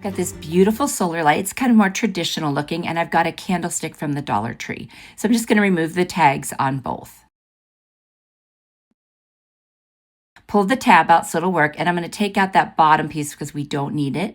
Got this beautiful solar light. It's kind of more traditional looking, and I've got a candlestick from the Dollar Tree. So I'm just going to remove the tags on both. Pull the tab out so it'll work, and I'm going to take out that bottom piece because we don't need it.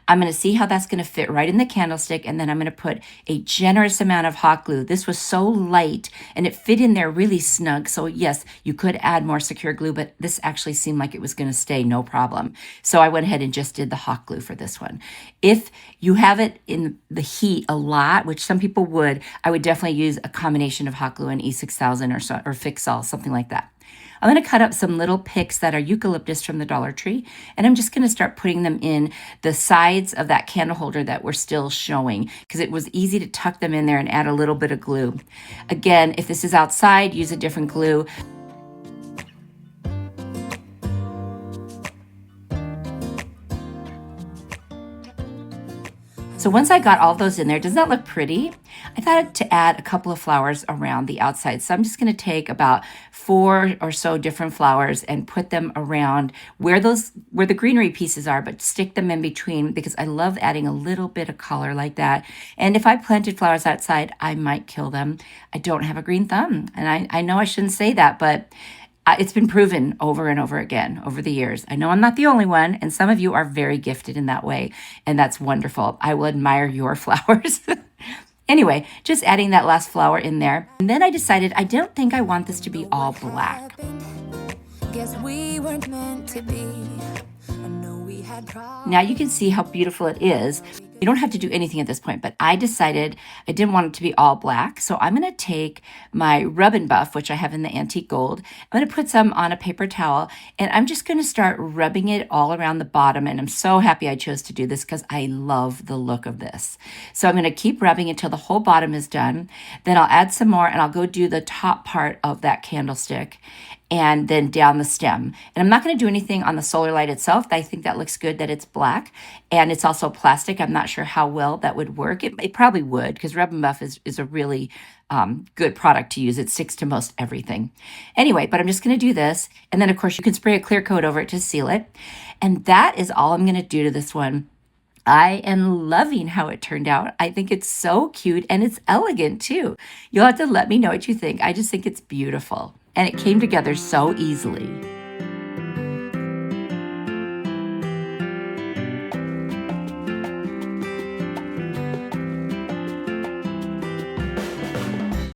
I'm going to see how that's going to fit right in the candlestick, and then I'm going to put a generous amount of hot glue. This was so light and it fit in there really snug. So yes, you could add more secure glue, but this actually seemed like it was going to stay no problem. So I went ahead and just did the hot glue for this one. If you have it in the heat a lot, which some people would, I would definitely use a combination of hot glue and E6000 or Fix-All, something like that. I'm going to cut up some little pics that are eucalyptus from the Dollar Tree, and I'm just going to start putting them in the sides of that candle holder that we're still showing because it was easy to tuck them in there and add a little bit of glue. Again, if this is outside, use a different glue. So once I got all those in there, does that look pretty? I thought to add a couple of flowers around the outside. So I'm just going to take about 4 or so different flowers and put them around where the greenery pieces are, but stick them in between because I love adding a little bit of color like that. And if I planted flowers outside, I might kill them. I don't have a green thumb, and I know I shouldn't say that, but it's been proven over and over again over the years. I know I'm not the only one, and some of you are very gifted in that way, and that's wonderful. I will admire your flowers. Anyway, just adding that last flower in there. And then I decided I don't think I want this to be all black. Guess we weren't meant to be. Now you can see how beautiful it is. You don't have to do anything at this point, but I decided I didn't want it to be all black. So I'm going to take my rub and buff, which I have in the antique gold. I'm going to put some on a paper towel, and I'm just going to start rubbing it all around the bottom. And I'm so happy I chose to do this because I love the look of this. So I'm going to keep rubbing until the whole bottom is done. Then I'll add some more, and I'll go do the top part of that candlestick and then down the stem. And I'm not going to do anything on the solar light itself. I think that looks good that it's black, and it's also plastic. I'm not sure how well that would work. It probably would, because Rub and Buff is a really good product to use. It sticks to most everything. Anyway, but I'm just going to do this, and then of course you can spray a clear coat over it to seal it. And that is all I'm going to do to this one. I am loving how it turned out. I think it's so cute, and it's elegant too. You'll have to let me know what you think. I just think it's beautiful, and it came together so easily.